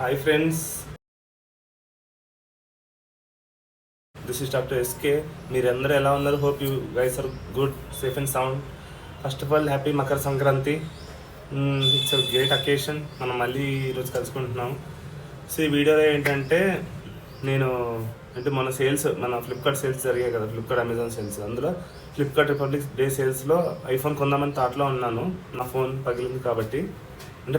Hi friends, this is doctor SK. మీరందరూ ఎలా ఉన్నారు? Hope you guys are good, safe and sound. First of all happy Makar Sankranti. It's a great occasion. మనం మళ్ళీ ఈరోజు కలుసుకుంటున్నాం. So ఈ వీడియోలో ఏంటంటే నేను మొన్న మన ఫ్లిప్కార్ట్ సేల్స్ జరిగాయి కదా, ఫ్లిప్కార్ట్ అమెజాన్ సేల్స్. అందులో ఫ్లిప్కార్ట్ రిపబ్లిక్ డే సేల్స్లో ఐఫోన్ కొందామని థాట్లో ఉన్నాను. నా ఫోన్ పగిలింది కాబట్టి అని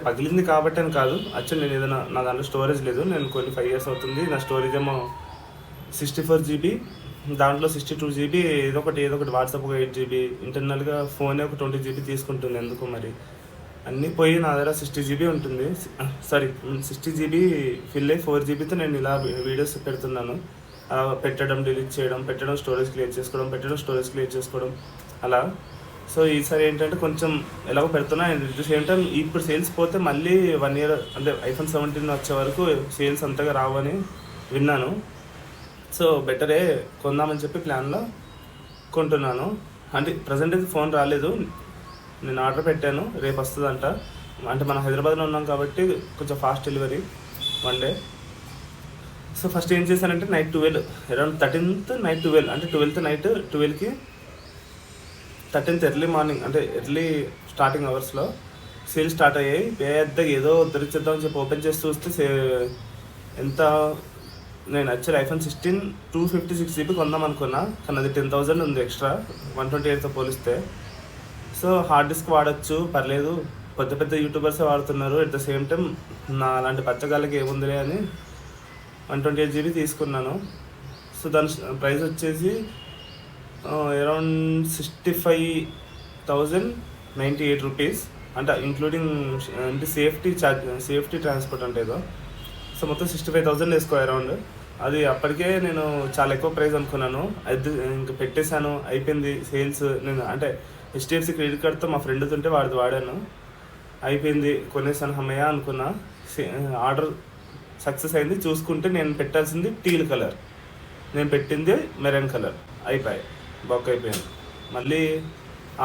కాదు, యాక్చువల్లీ నేను ఏదైనా నా దాంట్లో స్టోరేజ్ లేదు. నేను కొన్ని 5 years అవుతుంది. నా స్టోరేజ్ ఏమో 64 GB, దాంట్లో 62 GB ఏదో ఒకటి వాట్సాప్ ఒక 8 GB, ఇంటర్నల్గా ఫోనే ఒక 20 GB తీసుకుంటుంది. ఎందుకు మరి అన్నీ పోయి నా దగ్గర 60 GB ఉంటుంది. 60 GB ఫిల్ అయ్యి 4 GBతో నేను ఇలా వీడియోస్ పెడుతున్నాను. పెట్టడం, డిలీట్ చేయడం, స్టోరేజ్ క్లియర్ చేసుకోవడం అలా. సో ఈసారి ఏంటంటే కొంచెం ఎలాగో పెడుతున్నా. అట్ ద సేమ్ టైం ఇప్పుడు సేల్స్ పోతే మళ్ళీ 1 year అంటే iPhone 17 వచ్చే వరకు సేల్స్ అంతగా రావని విన్నాను. సో బెటరే కొందామని చెప్పి ప్లాన్లో కొంటున్నాను. అంటే ప్రజెంట్ అయితే ఫోన్ రాలేదు, నేను ఆర్డర్ పెట్టాను, రేపు వస్తుందంట. అంటే మనం హైదరాబాద్లో ఉన్నాం కాబట్టి కొంచెం fast delivery, 1 day. So first ఏం చేశానంటే నైట్ 12, అరౌండ్ 13th నైట్ 12, అంటే 12th నైట్ 12కి 13th ఎర్లీ మార్నింగ్, అంటే ఎర్లీ స్టార్టింగ్ అవర్స్లో సేల్ స్టార్ట్ అయ్యాయి. పెద్దగా ఏదో దొరికిద్దామని చెప్పి ఓపెన్ చేసి చూస్తే ఎంత, నేను యాక్చువల్లీ iPhone 16 256 GB కొందాం అనుకున్నా, కానీ అది 10,000 ఉంది ఎక్స్ట్రా 128తో పోలిస్తే. సో హార్డ్ డిస్క్ వాడచ్చు, పర్లేదు, పెద్ద యూట్యూబర్సే వాడుతున్నారు. అట్ ద సేమ్ టైం నా అలాంటి పచ్చగాళ్ళకి ఏముందిలే అని 128 GB తీసుకున్నాను. సో దాని ప్రైస్ వచ్చేసి అరౌండ్ 65,098 రూపీస్, అంటే ఇంక్లూడింగ్ అంటే సేఫ్టీ ట్రాన్స్పోర్ట్ అంటే ఏదో. సో మొత్తం 65,000 వేసుకో అరౌండ్. అది అప్పటికే నేను చాలా ఎక్కువ ప్రైస్ అనుకున్నాను. అది ఇంకా పెట్టేశాను, అయిపోయింది సేల్స్. నేను అంటే HDFC క్రెడిట్ కార్డ్తో మా ఫ్రెండ్తో ఉంటే వాడాను, అయిపోయింది, కొనేసాను, హమ్మయ్య అనుకున్నా. ఆర్డర్ సక్సెస్ అయింది. చూసుకుంటే నేను పెట్టాల్సింది టీల్ కలర్, నేను పెట్టింది మెరూన్ కలర్. బొక్క అయిపోయింది. మళ్ళీ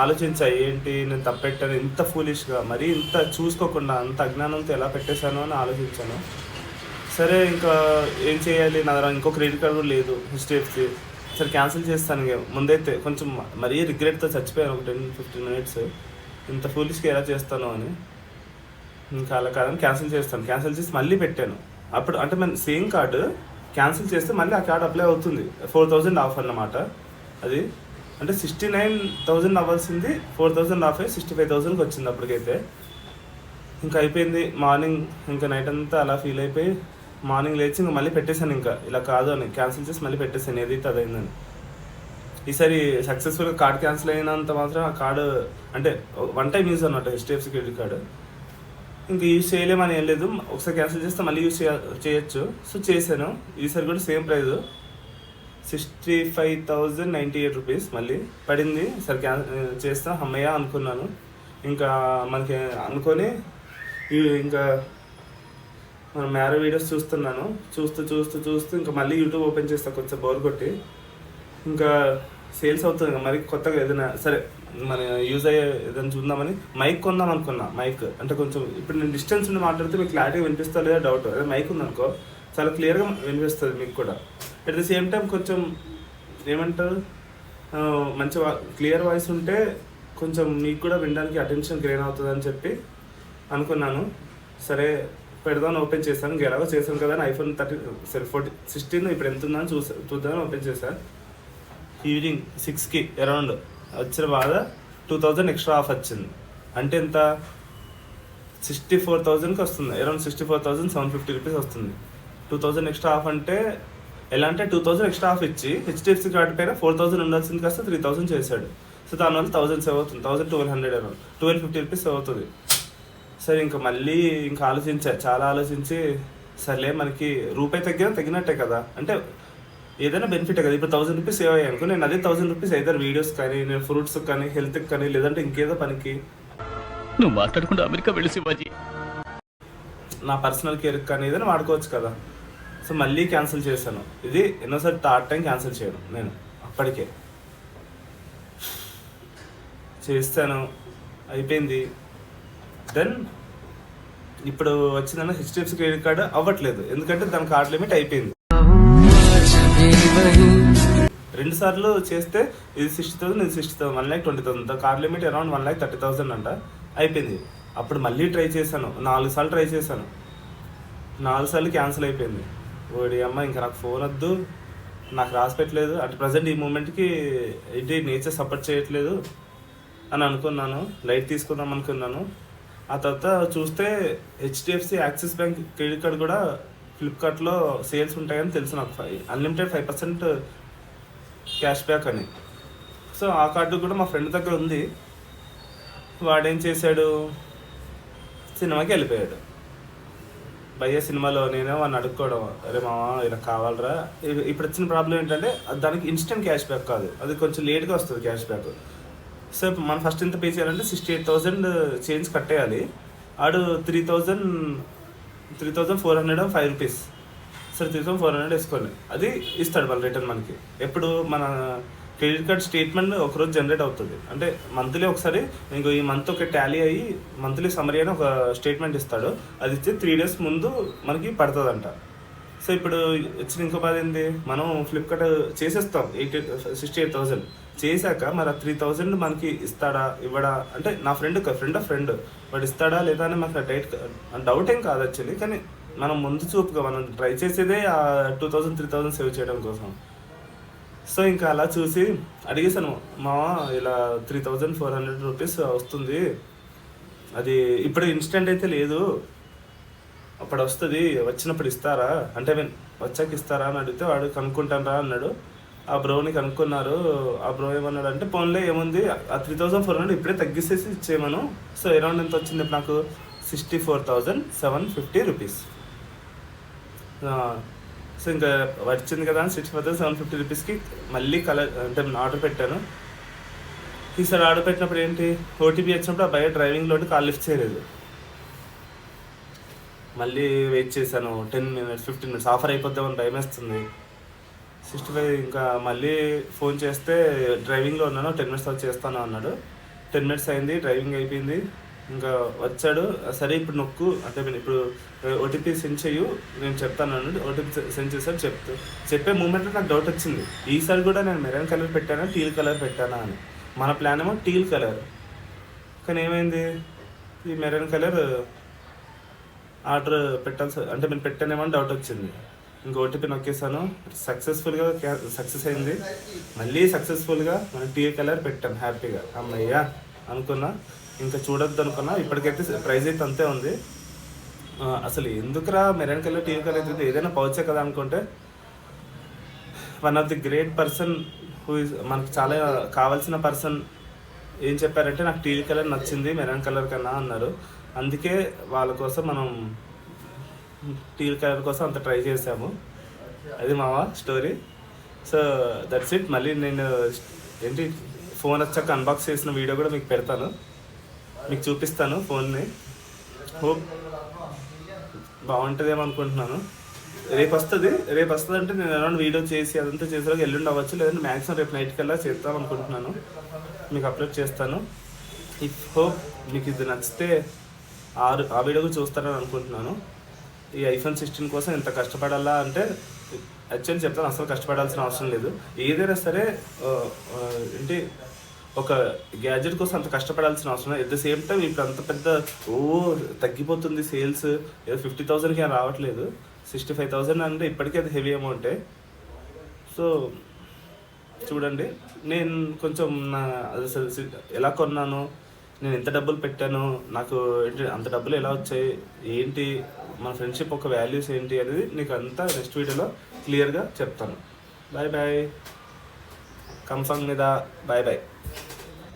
ఆలోచించా, ఏంటి నేను తప్పెట్టాను, ఇంత ఫూలిష్గా, మరీ ఇంత చూసుకోకుండా, అంత అజ్ఞానంతో ఎలా పెట్టేశాను అని ఆలోచించాను. సరే ఇంకా ఏం చేయాలి, నా దగ్గర ఇంకో క్రెడిట్ కార్డు కూడా లేదు HDFC. సరే క్యాన్సిల్ చేస్తాను. ఇక ముందైతే కొంచెం మరీ రిగ్రెట్తో చచ్చిపోయాను ఒక 10-15 minutes, ఇంత ఫూలిష్గా ఎలా చేస్తాను అని. ఇంకా అలా కాదని క్యాన్సిల్ చేసి మళ్ళీ పెట్టాను. అప్పుడు అంటే మన సేమ్ కార్డు క్యాన్సిల్ చేస్తే మళ్ళీ ఆ కార్డు అప్లై అవుతుంది. 4,000 ఆఫ్ అన్నమాట అది. అంటే 69,000 అవ్వాల్సింది 4,000 ఆఫ్ అయ్యి 65,000కి వచ్చింది అప్పటికైతే. ఇంకా అయిపోయింది. మార్నింగ్ ఇంకా నైట్ అంతా అలా ఫీల్ అయిపోయి మార్నింగ్ లేచి ఇంకా మళ్ళీ పెట్టేశాను. ఇంకా ఇలా కాదు అని క్యాన్సిల్ చేసి మళ్ళీ పెట్టేశాను, ఏదైతే అదైందని. ఈసారి సక్సెస్ఫుల్గా కార్డ్ క్యాన్సిల్ అయినంత మాత్రం ఆ కార్డు అంటే 1 time యూజ్ అన్నమాట HDFC క్రెడిట్ కార్డు. ఇంకా యూజ్ చేయలేమని ఏం లేదు, ఒకసారి క్యాన్సిల్ చేస్తే మళ్ళీ యూజ్ చేయొచ్చు. సో చేశాను. ఈసారి కూడా సేమ్ ప్రైస్ 65,098 రూపీస్ మళ్ళీ పడింది. సరే చేస్తా, అమ్మయ్య అనుకున్నాను. ఇంకా మనకి అనుకొని ఇంకా మనం మ్యారో వీడియోస్ చూస్తున్నాను. చూస్తూ ఇంకా మళ్ళీ యూట్యూబ్ ఓపెన్ చేస్తా, కొంచెం బోర్ కొట్టి. ఇంకా సేల్స్ అవుతుంది ఇంకా మరి కొత్తగా ఏదైనా సరే మన యూజ్ అయ్యే ఏదైనా చూద్దామని మైక్ కొందాం అనుకున్నా. మైక్ అంటే కొంచెం ఇప్పుడు నేను డిస్టెన్స్ నుండి మాట్లాడితే మీకు క్లారిటీగా వినిపిస్తా లేదా డౌట్. అదే మైక్ ఉందనుకో చాలా క్లియర్గా వినిపిస్తుంది మీకు కూడా. అట్ ద సేమ్ టైం కొంచెం ఏమంటారు, మంచి క్లియర్ వాయిస్ ఉంటే కొంచెం మీకు కూడా వినడానికి అటెన్షన్ గెయిన్ అవుతుంది అని చెప్పి అనుకున్నాను. సరే పెడదామని ఓపెన్ చేశాను. ఇంకా ఎలాగో చేశాను కదా అని iPhone 16 ఇప్పుడు ఎంత ఉందని చూద్దామని ఓపెన్ చేశాను. ఈవినింగ్ 6కి అరౌండ్ వచ్చిన బాధ 2,000 ఎక్స్ట్రా ఆఫ్ వచ్చింది. అంటే ఎంత, 64,000కి వస్తుంది. అరౌండ్ 64,750 రూపీస్ వస్తుంది. 2,000 ఎక్స్ట్రా ఆఫ్ అంటే ఎలా అంటే 2,000 ఎక్స్ట్రా ఆఫ్ ఇచ్చి HDFC కార్డు పైన 4,000 ఉండాల్సింది కాస్త 3,000 చేశాడు. సో దానివల్ల 1,000 సేవ్ అవుతుంది. 1,200 అరౌండ్ 1,250 రూపీస్ సేవ్ అవుతుంది. సరే ఇంకా మళ్ళీ చాలా ఆలోచించి సర్లే మనకి రూపాయి తగ్గినట్టే కదా, అంటే ఏదైనా బెనిఫిటే కదా. ఇప్పుడు 1,000 రూపీస్ సేవ్ అయ్యాయి అనుకో, నేను అదే 1,000 రూపీస్ ఏదైనా వీడియోస్ కానీ, నేను ఫ్రూట్స్ కానీ, హెల్త్కి కానీ, లేదంటే ఇంకేదో పనికి, నువ్వు మాట్లాడకుండా అమెరికా వెళ్ళి శివాజీ నా పర్సనల్ కేర్కి కానీ ఏదైనా వాడుకోవచ్చు కదా. సో మళ్ళీ క్యాన్సిల్ చేశాను. ఇది ఎన్నోసారి 3rd time క్యాన్సిల్ చేయను నేను. అప్పటికే చేస్తాను, అయిపోయింది. దెన్ ఇప్పుడు వచ్చిందన్న హెచ్డిఎఫ్సి క్రెడిట్ కార్డు అవ్వట్లేదు, ఎందుకంటే దాని కార్డ్ లిమిట్ అయిపోయింది. 2 సార్లు చేస్తే ఇది 60,000, ఇది 60,000, 1,20,000. కార్డ్ లిమిట్ అరౌండ్ 1,30,000 అంట, అయిపోయింది. అప్పుడు మళ్ళీ ట్రై చేశాను, 4 సార్లు ట్రై చేశాను, 4 సార్లు క్యాన్సిల్ అయిపోయింది. ఓడి అమ్మ, ఇంకా నాకు ఫోన్ వద్దు, నాకు రాసి పెట్టలేదు అట్ ప్రజెంట్ ఈ మూమెంట్కి, ఇది నేచర్ సపోర్ట్ చేయట్లేదు అని అనుకున్నాను, లైట్ తీసుకుందాం అనుకున్నాను. ఆ తర్వాత చూస్తే HDFC axis bank credit card కూడా ఫ్లిప్కార్ట్లో సేల్స్ ఉంటాయని తెలుసు నాకు. అన్లిమిటెడ్ 5% క్యాష్ బ్యాక్ అని. సో ఆ కార్డు కూడా మా ఫ్రెండ్ దగ్గర ఉంది. వాడేం చేశాడు, సినిమాకి వెళ్ళిపోయాడు. భయ్య సినిమాలో నేనే వాడిని అడుక్కోవడం, అరే మామ ఇలా కావాలరా. ఇప్పుడు వచ్చిన ప్రాబ్లం ఏంటంటే దానికి ఇన్స్టెంట్ క్యాష్ బ్యాక్ కాదు, అది కొంచెం లేట్గా వస్తుంది క్యాష్ బ్యాక్. సో మనం ఫస్ట్ ఎంత పే చేయాలంటే 68,000 చేంజ్ కట్టేయాలి. ఆడు 3,405 రూపీస్, సరే 3,400 వేసుకోండి, అది ఇస్తాడు మళ్ళీ రిటర్న్ మనకి. ఎప్పుడు మన క్రెడిట్ కార్డ్ స్టేట్మెంట్ ఒకరోజు జనరేట్ అవుతుంది, అంటే మంత్లీ ఒకసారి ఇంకో ఈ మంత్ ఒక టాలీ అయ్యి మంత్లీ సమరీ అని ఒక స్టేట్మెంట్ ఇస్తాడు, అది ఇచ్చి 3 days ముందు మనకి పడుతుందంట. సో ఇప్పుడు వచ్చిన ఇంకో బాధ ఏంది, మనం ఫ్లిప్కార్ట్ చేసేస్తాం 68,000 చేశాక మరి ఆ 3,000 మనకి ఇస్తాడా ఇవ్వడా అంటే, నా ఫ్రెండ్ వాడు ఇస్తాడా లేదా అని మాకు డౌట్ ఏం కాదు యాక్చువల్లీ. కానీ మనం ముందు చూపుగా మనం ట్రై చేసేదే ఆ 2,000, 3,000 సేవ్ చేయడం కోసం. సో ఇంకా అలా చూసి అడిగేశాను, మావా ఇలా 3,400 రూపీస్ వస్తుంది, అది ఇప్పుడు ఇన్స్టెంట్ అయితే లేదు, అప్పుడు వస్తుంది, వచ్చినప్పుడు ఇస్తారా అంటే వచ్చాక ఇస్తారా అని అడిగితే వాడు కనుక్కుంటాను రా అన్నాడు. ఆ బ్రోని కనుక్కున్నారు. ఆ బ్రో ఏమన్నాడు అంటే, పోన్లే ఏముంది, ఆ 3,400 ఇప్పుడే తగ్గిసేసి ఇచ్చేయమను. సో అరౌండ్ ఎంత వచ్చింది ఇప్పుడు నాకు, 64,750 రూపీస్. సో ఇంకా వచ్చింది కదా అని 64,750 రూపీస్కి మళ్ళీ కలర్ అంటే ఆర్డర్ పెట్టాను. ఈసారి ఆర్డర్ పెట్టినప్పుడు ఏంటి, ఓటీపీ వచ్చినప్పుడు ఆ బయట డ్రైవింగ్లో కాల్ లిఫ్ట్ చేయలేదు. మళ్ళీ వెయిట్ చేశాను 10 minutes 15 minutes, ఆఫర్ అయిపోద్దామని భయం వేస్తుంది. 65 ఇంకా మళ్ళీ ఫోన్ చేస్తే డ్రైవింగ్లో ఉన్నాను, 10 minutes తర్వాత చేస్తాను అన్నాడు. 10 minutes అయింది, డ్రైవింగ్ అయిపోయింది, ఇంకా వచ్చాడు. సరే ఇప్పుడు నొక్కు అంటే ఇప్పుడు ఓటీపీ సెండ్ చేయు, నేను చెప్తాను అన్నాడు. ఓటీపీ సెండ్ చేశాడు. చెప్పే మూమెంట్లో నాకు డౌట్ వచ్చింది, ఈసారి కూడా నేను మెరూన్ కలర్ పెట్టానా టీల్ కలర్ పెట్టానా అని. మన ప్లాన్ ఏమో టీల్ కలర్, కానీ ఏమైంది, ఈ మెరూన్ కలర్ ఆర్డర్ పెట్టాల్సి అంటే నేను పెట్టానేమో డౌట్ వచ్చింది. ఇంక ఓటీపీ నొక్కేసాను, సక్సెస్ఫుల్గా సక్సెస్ అయింది. మళ్ళీ సక్సెస్ఫుల్గా మనం టీ కలర్ పెట్టాను, హ్యాపీగా అమ్మయ్యా అనుకున్నా. ఇంకా చూడొద్దు అనుకున్నా, ఇప్పటికైతే ప్రైస్ అయితే అంతే ఉంది. అసలు ఎందుకురా మెరూన్ కలర్ టీ కలర్ అయితే ఏదైనా పౌచే కదా అనుకుంటే, one of the great person who is మనకు చాలా కావాల్సిన పర్సన్ ఏం చెప్పారంటే, నాకు టీ కలర్ నచ్చింది మెరూన్ కలర్ కన్నా అన్నారు. అందుకే వాళ్ళ కోసం మనం టీ కలర్ కోసం అంత ట్రై చేసాము. అది మావా స్టోరీ. So that's it. మళ్ళీ నేను ఏంటి ఫోన్ వచ్చాక అన్బాక్స్ చేసిన వీడియో కూడా మీకు పెడతాను, మీకు చూపిస్తాను ఫోన్ని. హోప్ బాగుంటుందేమో అనుకుంటున్నాను. రేపు వస్తుంది అంటే నేను అరౌండ్ వీడియో చేసి అదంతా చేసేలాగా ఎల్లుండి అవ్వచ్చు, లేదంటే మ్యాక్సిమం రేపు నైట్ కల్లా చేద్దాం అనుకుంటున్నాను, మీకు అప్లోడ్ చేస్తాను. ఇఫ్ హోప్ మీకు ఇది నచ్చితే ఆ వీడియో కూడా చూస్తారని అనుకుంటున్నాను. ఈ ఐఫోన్ 16 కోసం ఎంత కష్టపడాలా అంటే యాక్చువల్లీ చెప్తాను, అసలు కష్టపడాల్సిన అవసరం లేదు. ఏదైనా సరే ఏంటి ఒక గ్యాడ్జెట్ కోసం అంత కష్టపడాల్సిన అవసరం లేదు. ఎట్ ద సేమ్ టైం ఇప్పుడు అంత పెద్ద తగ్గిపోతుంది సేల్స్, ఏదో 50,000కి రావట్లేదు, 65,000 అంటే ఇప్పటికీ అది హెవీ అమౌంటే. సో చూడండి, నేను కొంచెం అసలు ఎలా కొన్నాను, నేను ఎంత డబ్బులు పెట్టాను, నాకు ఏంటి అంత డబ్బులు ఎలా వచ్చాయి, ఏంటి మన ఫ్రెండ్షిప్ ఒక వాల్యూస్ ఏంటి అనేది నీకు అంతా నెక్స్ట్ వీడియోలో క్లియర్గా చెప్తాను. Bye bye. కంఫర్మ్ మీద బాయ్ బాయ్.